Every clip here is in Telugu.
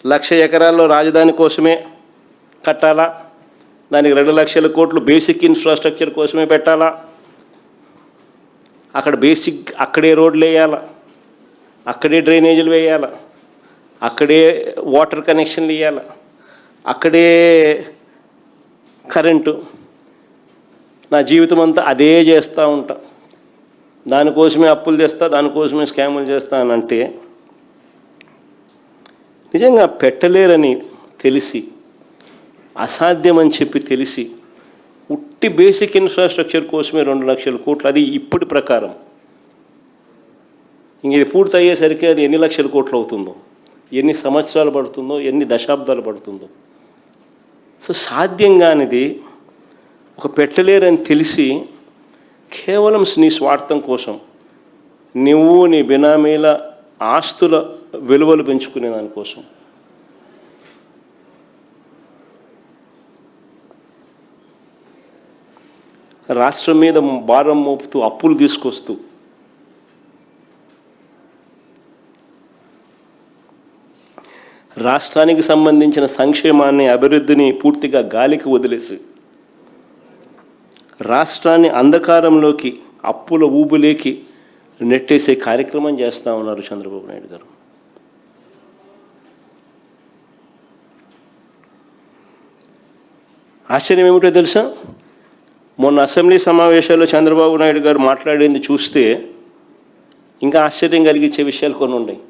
1,00,000 ఎకరాల్లో రాజధాని కోసమే కట్టాలా, దానికి 2 లక్షల కోట్లు బేసిక్ ఇన్ఫ్రాస్ట్రక్చర్ కోసమే పెట్టాలా, అక్కడ అక్కడే రోడ్లు వేయాలా, అక్కడే డ్రైనేజీలు వేయాలా, అక్కడే వాటర్ కనెక్షన్లు ఇవ్వాలా, అక్కడే కరెంటు, నా జీవితం అంతా అదే చేస్తూ ఉంటా, దానికోసమే అప్పులు తెస్తా, దానికోసమే స్కాములు చేస్తా అని అంటే నిజంగా పెట్టలేరని తెలిసి, అసాధ్యమని చెప్పి తెలిసి ఉట్టి బేసిక్ ఇన్ఫ్రాస్ట్రక్చర్ కోసమే 2 లక్షల కోట్లు, అది ఇప్పటి ప్రకారం. ఇంక ఇది పూర్తి అయ్యేసరికి అది ఎన్ని లక్షల కోట్లు అవుతుందో, ఎన్ని సంవత్సరాలు పడుతుందో, ఎన్ని దశాబ్దాలు పడుతుందో. సో సాధ్యం కానిది ఒక పెట్టలేరని తెలిసి కేవలం నీ స్వార్థం కోసం నువ్వు నీ బినామీల ఆస్తుల విలువలు పెంచుకునే దానికోసం రాష్ట్రం మీద భారం మోపుతూ అప్పులు తీసుకొస్తూ రాష్ట్రానికి సంబంధించిన సంక్షేమాన్ని, అభివృద్ధిని పూర్తిగా గాలికి వదిలేసి రాష్ట్రాన్ని అంధకారంలోకి, అప్పుల ఊబులేకి నెట్టేసే కార్యక్రమం చేస్తూ ఉన్నారు చంద్రబాబు నాయుడు గారు. ఆశ్చర్యం ఏమిటో తెలుసా, మొన్న అసెంబ్లీ సమావేశాల్లో చంద్రబాబు నాయుడు గారు మాట్లాడింది చూస్తే ఇంకా ఆశ్చర్యం కలిగించే విషయాలు కొన్ని ఉన్నాయి.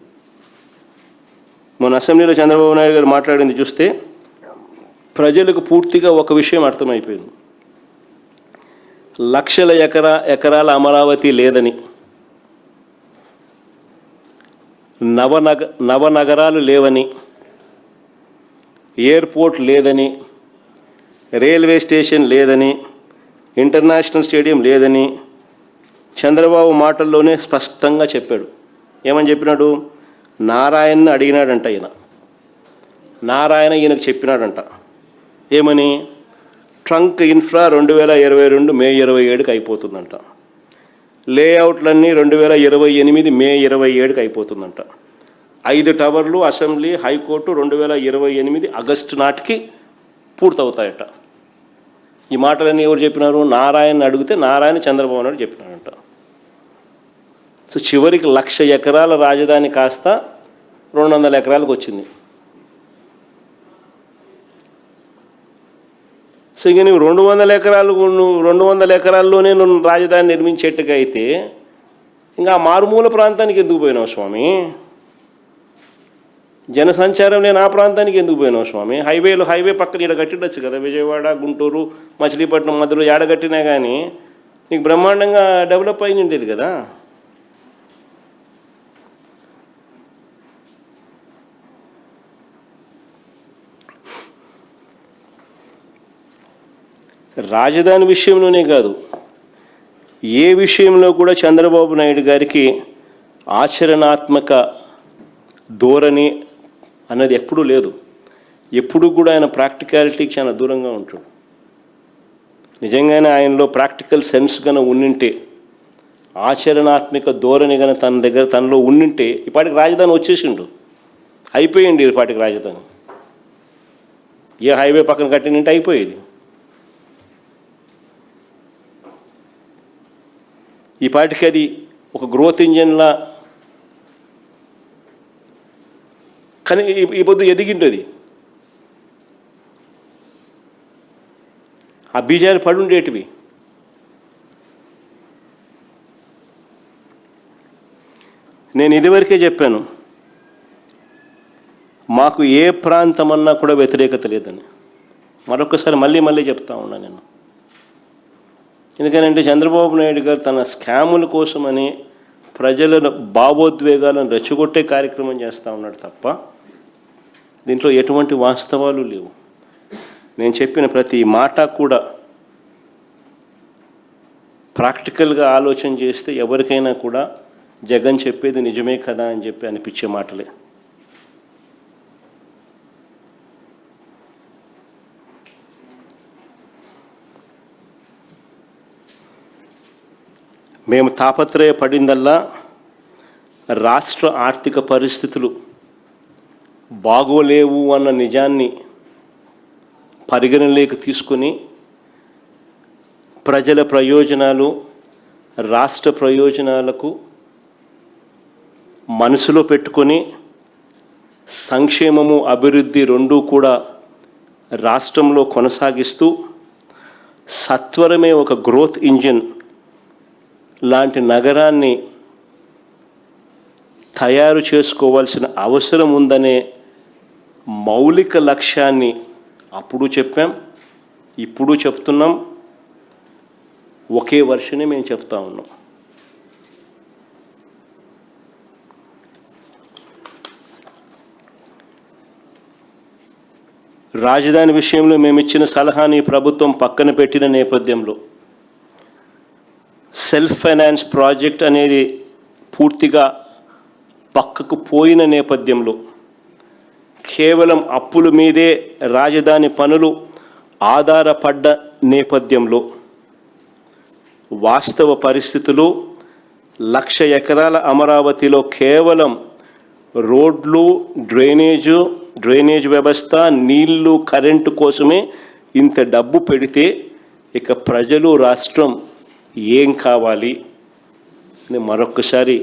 మొన్న అసెంబ్లీలో చంద్రబాబు నాయుడు గారు మాట్లాడింది చూస్తే ప్రజలకు పూర్తిగా ఒక విషయం అర్థమైపోయింది. లక్షల ఎకరాల అమరావతి లేదని, నవనగరాలు లేవని, ఎయిర్పోర్ట్ లేదని, రైల్వే స్టేషన్ లేదని, ఇంటర్నేషనల్ స్టేడియం లేదని చంద్రబాబు మాటల్లోనే స్పష్టంగా చెప్పాడు. ఏమని చెప్పినాడు? నారాయణని అడిగినాడంట ఈయన. నారాయణ ఈయనకు చెప్పినాడంట. ఏమని? ట్రంక్ ఇన్ఫ్రా 2022 మే 27కి అయిపోతుందంట. లేఅవుట్లన్నీ 2028 మే 27కి అయిపోతుందంట. 5 టవర్లు, అసెంబ్లీ, హైకోర్టు 2028 ఆగస్టు నాటికి పూర్తవుతాయట. ఈ మాటలన్నీ ఎవరు చెప్పినారు? నారాయణ అడిగితే నారాయణ చంద్రబాబు నాయుడు చెప్పినాడంట. సో చివరికి 1,00,000 ఎకరాల రాజధాని కాస్త 200 ఎకరాలకు వచ్చింది. సో ఇంక నువ్వు 200 ఎకరాల్లోనే నువ్వు రాజధాని నిర్మించేట్టుగా అయితే ఇంకా ఆ మారుమూల ప్రాంతానికి ఎందుకు పోయినావు స్వామి? జనసంచారం లేని ఆ ప్రాంతానికి ఎందుకు పోయినావు స్వామి? హైవే పక్కన ఈడ కట్టిండొచ్చు కదా, విజయవాడ, గుంటూరు, మచిలీపట్నం మధ్యలో ఏడగట్టినా కానీ నీకు బ్రహ్మాండంగా డెవలప్ అయి ఉండేది కదా. రాజధాని విషయంలోనే కాదు, ఏ విషయంలో కూడా చంద్రబాబు నాయుడు గారికి ఆచరణాత్మక ధోరణి అన్నది ఎప్పుడూ లేదు. ఎప్పుడు కూడా ఆయన ప్రాక్టికాలిటీకి చాలా దూరంగా ఉంటాడు. నిజంగానే ఆయనలో ప్రాక్టికల్ సెన్స్ కన్నా ఉండింటే, ఆచరణాత్మక ధోరణి కన్నా తనలో ఉండింటే ఇప్పటికి రాజధాని వచ్చేసిండు, అయిపోయింది ఇప్పటికి రాజధాని. ఏ హైవే పక్కన కట్టినంటే అయిపోయేది. ఈ పాటికి అది ఒక గ్రోత్ ఇంజన్లా కానీ ఈ పొద్దు ఎదిగిండేది. ఆ బీజాలు పడుండేటివి. నేను ఇదివరకే చెప్పాను, మాకు ఏ ప్రాంతం అన్నా కూడా వ్యతిరేకత లేదని. మరొకసారి మళ్ళీ చెప్తా ఉన్నా నేను. ఎందుకనంటే చంద్రబాబు నాయుడు గారు తన స్కాముల కోసమని ప్రజల భావోద్వేగాలను రెచ్చగొట్టే కార్యక్రమం చేస్తూ ఉన్నాడు తప్ప దీంట్లో ఎటువంటి వాస్తవాలు లేవు. నేను చెప్పిన ప్రతి మాట కూడా ప్రాక్టికల్గా ఆలోచన చేస్తే ఎవరికైనా కూడా జగన్ చెప్పేది నిజమే కదా అని చెప్పి అనిపించే మాటలే. మేము తాపత్రయపడిందల్లా రాష్ట్ర ఆర్థిక పరిస్థితులు బాగోలేవు అన్న నిజాన్ని పరిగణలోకి తీసుకుని ప్రజల ప్రయోజనాలు, రాష్ట్ర ప్రయోజనాలకు మనసులో పెట్టుకొని సంక్షేమము, అభివృద్ధి రెండూ కూడా రాష్ట్రంలో కొనసాగిస్తూ సత్వరమే ఒక గ్రోత్ ఇంజిన్ లాంటి నగరాన్ని తయారు చేసుకోవాల్సిన అవసరం ఉందనే మౌలిక లక్ష్యాన్ని అప్పుడు చెప్పాం, ఇప్పుడు చెప్తున్నాం. ఒకే వర్షనే మేము చెప్తా ఉన్నాం. రాజధాని విషయంలో మేము ఇచ్చిన సలహాని ప్రభుత్వం పక్కన పెట్టిన నేపథ్యంలో సెల్ఫ్ ఫైనాన్స్ ప్రాజెక్ట్ అనేది పూర్తిగా పక్కకు పోయిన నేపథ్యంలో కేవలం అప్పుల మీదే రాజధాని పనులు ఆధారపడ్డ నేపథ్యంలో వాస్తవ పరిస్థితులు 1,00,000 ఎకరాల అమరావతిలో కేవలం రోడ్లు, డ్రైనేజ్ వ్యవస్థ, నీళ్లు, కరెంటు కోసమే ఇంత డబ్బు పెడితే ఇక ప్రజలు, రాష్ట్రం ఏం కావాలి అని మరొక్కసారి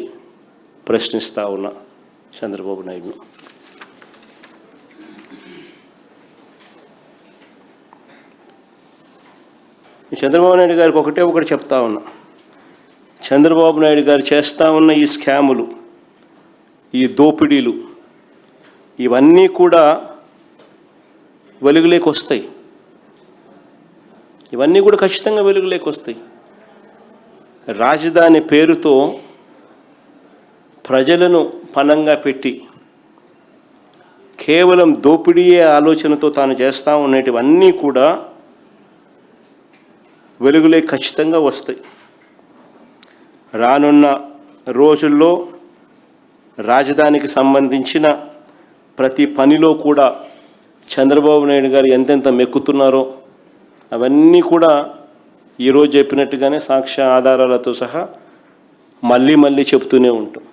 ప్రశ్నిస్తా ఉన్నా చంద్రబాబు నాయుడును. చంద్రబాబు నాయుడు గారికి ఒకటి చెప్తా ఉన్నా. చంద్రబాబు నాయుడు గారు చేస్తూ ఉన్న ఈ స్కాములు, ఈ దోపిడీలు ఇవన్నీ కూడా వెలుగులోకి వస్తాయి. ఇవన్నీ కూడా ఖచ్చితంగా వెలుగులోకి వస్తాయి. రాజధాని పేరుతో ప్రజలను పణంగా పెట్టి కేవలం దోపిడీయే ఆలోచనతో తాను చేస్తూ ఉండేటివన్నీ కూడా వెలుగులే ఖచ్చితంగా వస్తాయి. రానున్న రోజుల్లో రాజధానికి సంబంధించిన ప్రతి పనిలో కూడా చంద్రబాబు నాయుడు గారు ఎంతెంత మెక్కుతున్నారో అవన్నీ కూడా ఈరోజు చెప్పినట్టుగానే సాక్ష్య ఆధారాలతో సహా మళ్ళీ చెప్తూనే ఉంటాం.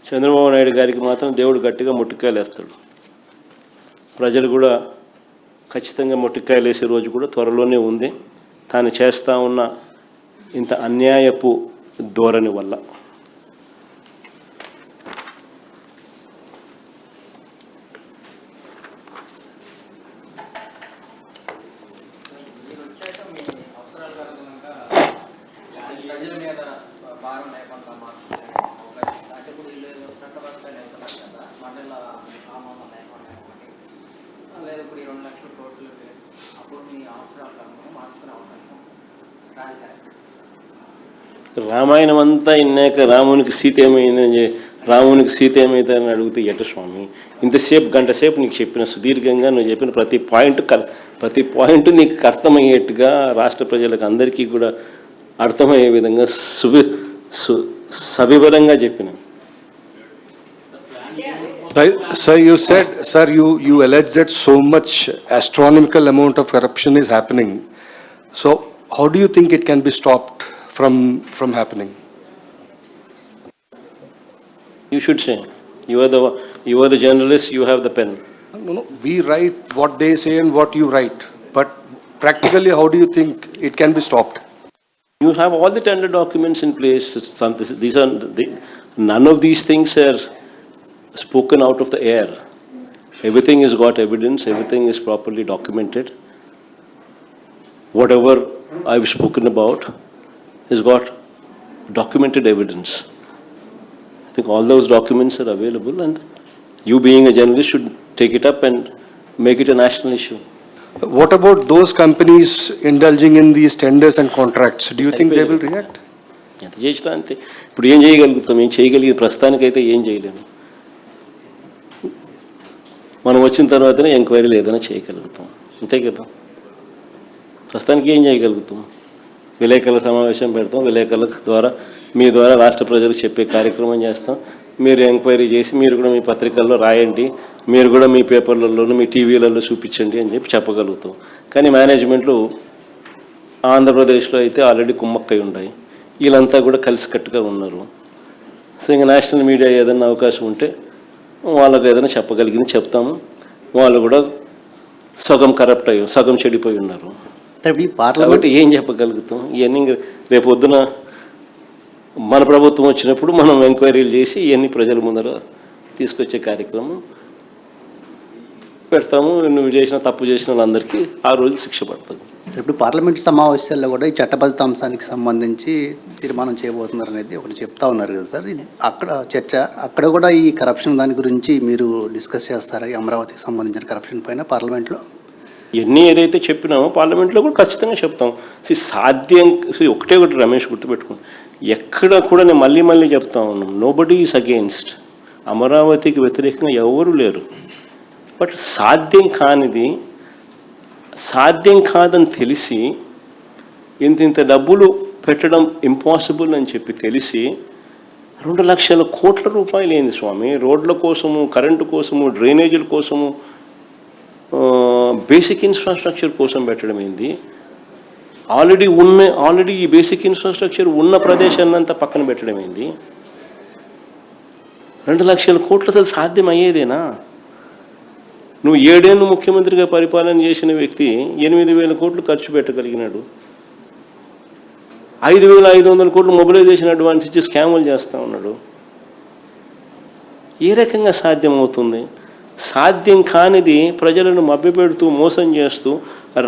చంద్రబాబు నాయుడు గారికి మాత్రం దేవుడు గట్టిగా ముట్టికాయలు వేస్తాడు. ప్రజలు కూడా ఖచ్చితంగా ముట్టికాయలు వేసే రోజు కూడా త్వరలోనే ఉంది, తాను చేస్తూ ఉన్న ఇంత అన్యాయపు ధోరణి వల్ల. రామాయణం అంతా ఇన్నాక రామునికి సీత ఏమైందని, రామునికి సీత ఏమైందని అడిగితే ఎట స్వామి, ఇంతసేపు గంట సేపు నీకు చెప్పిన సుదీర్ఘంగా నువ్వు చెప్పిన ప్రతి పాయింట్ నీకు అర్థమయ్యేట్టుగా రాష్ట్ర ప్రజలకు అందరికీ కూడా అర్థమయ్యే విధంగా సవివరంగా చెప్పిన. Sir, you said, sir, you alleged that so much astronomical amount of corruption is happening. So, how do you think it can be stopped from happening? You should say. You are the journalist. You have the pen. No. We write what they say and what you write. But practically, how do you think it can be stopped? You have all the tender documents in place. None of these things are spoken out of the air. Everything has got evidence. Everything is properly documented. Whatever I've spoken about has got documented evidence. I think all those documents are available, and you being a journalist should take it up and make it a national issue. What about those companies indulging in these tenders and contracts? Do you think they will react? ఎంత చేసినా అంతే. ఇప్పుడు ఏం చేయగలుగుతాం? ఏం చేయగలిగే ప్రస్తుతానికైతే ఏం చేయలేము. మనం వచ్చిన తర్వాతనే ఎంక్వైరీలు ఏదైనా చేయగలుగుతాం, అంతే కదా. ప్రస్తుతానికి ఏం చేయగలుగుతాం? విలేకరుల సమావేశం పెడతాం, విలేకరుల ద్వారా మీ ద్వారా రాష్ట్ర ప్రజలకు చెప్పే కార్యక్రమం చేస్తాం. మీరు ఎంక్వైరీ చేసి మీరు కూడా మీ పత్రికల్లో రాయండి, మీరు కూడా మీ పేపర్లలోనూ మీ టీవీలలో చూపించండి అని చెప్పగలుగుతాం. కానీ మేనేజ్మెంట్లు ఆంధ్రప్రదేశ్లో అయితే ఆల్రెడీ కుమ్మక్కై ఉన్నాయి, వీళ్ళంతా కూడా కలిసికట్టుగా ఉన్నారు. సో ఇంకా నేషనల్ మీడియా ఏదైనా అవకాశం ఉంటే వాళ్ళకు ఏదైనా చెప్పగలిగింది చెప్తాము. వాళ్ళు కూడా సగం కరప్ట్ అయ్యి సగం చెడిపోయి ఉన్నారు. ఇప్పుడు ఈ పార్లమెంట్ కాబట్టి ఏం చెప్పగలుగుతాం? ఇవన్నీ ఇంక రేపు పొద్దున మన ప్రభుత్వం వచ్చినప్పుడు మనం ఎంక్వైరీలు చేసి ఇవన్నీ ప్రజల ముందర తీసుకొచ్చే కార్యక్రమం పెడతాము. నువ్వు చేసిన తప్పు చేసిన వాళ్ళందరికీ ఆ రోజు శిక్ష పడుతుంది. ఇప్పుడు పార్లమెంట్ సమావేశాల్లో కూడా ఈ చట్టబద్ధ అంశానికి సంబంధించి తీర్మానం చేయబోతున్నారు అనేది ఒకటి చెప్తా ఉన్నారు కదా సార్. అక్కడ చర్చ అక్కడ కూడా ఈ కరప్షన్ దాని గురించి మీరు డిస్కస్ చేస్తారా? ఈ అమరావతికి సంబంధించిన కరప్షన్ పైన పార్లమెంట్లో ఇవన్నీ ఏదైతే చెప్పినామో పార్లమెంట్లో కూడా ఖచ్చితంగా చెప్తాం. సాధ్యం ఒకటే ఒకటి రమేష్ గుర్తుపెట్టుకుని ఎక్కడ కూడా నేను మళ్ళీ చెప్తా ఉన్నాను, నోబడీ ఈజ్ అగెయిన్స్ట్. అమరావతికి వ్యతిరేకంగా ఎవరు లేరు. బట్ సాధ్యం కానిది సాధ్యం కాదని తెలిసి ఇంత డబ్బులు పెట్టడం ఇంపాసిబుల్ అని చెప్పి తెలిసి 2 లక్షల కోట్ల రూపాయలు ఏంది స్వామి? రోడ్ల కోసము, కరెంటు కోసము, డ్రైనేజీల కోసము, బేసిక్ ఇన్ఫ్రాస్ట్రక్చర్ కోసం పెట్టడం ఏంది? ఆల్రెడీ ఈ బేసిక్ ఇన్ఫ్రాస్ట్రక్చర్ ఉన్న ప్రదేశాన్ని అంతా పక్కన పెట్టడం ఏంది? 2 లక్షల కోట్లు అసలు సాధ్యం అయ్యేదేనా? నువ్వు 7 ఏళ్ళు ముఖ్యమంత్రిగా పరిపాలన చేసిన వ్యక్తి 8,000 కోట్లు ఖర్చు పెట్టగలిగినాడు. 5,500 కోట్లు మొబిలైజేషన్ అడ్వాన్స్ ఇచ్చి స్కాములు చేస్తూ ఉన్నాడు. ఏ రకంగా సాధ్యం అవుతుంది? సాధ్యం కానిది ప్రజలను మభ్యపెడుతూ మోసం చేస్తూ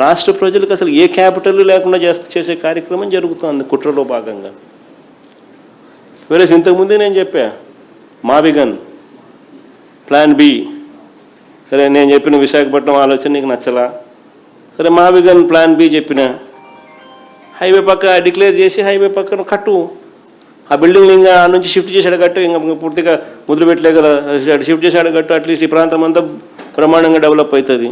రాష్ట్ర ప్రజలకు అసలు ఏ క్యాపిటల్ లేకుండా చేసే కార్యక్రమం జరుగుతుంది కుట్రలో భాగంగా. వేరే ఇంతకుముందే నేను చెప్పా, మావిగన్ ప్లాన్ బి. సరే, నేను చెప్పిన విశాఖపట్నం ఆలోచన నీకు నచ్చలా, సరే మావిగన్ ప్లాన్ బి చెప్పిన, హైవే పక్క డిక్లేర్ చేసి హైవే పక్కన కట్టు. ఆ బిల్డింగ్ ఇంకా ఆ నుంచి షిఫ్ట్ చేసాడు కట్టు, ఇంకా పూర్తిగా మొదలు పెట్టలే కదా, షిఫ్ట్ చేసాడు కట్టు. అట్లీస్ట్ ఈ ప్రాంతం అంతా బ్రహ్మాండంగా డెవలప్ అవుతుంది.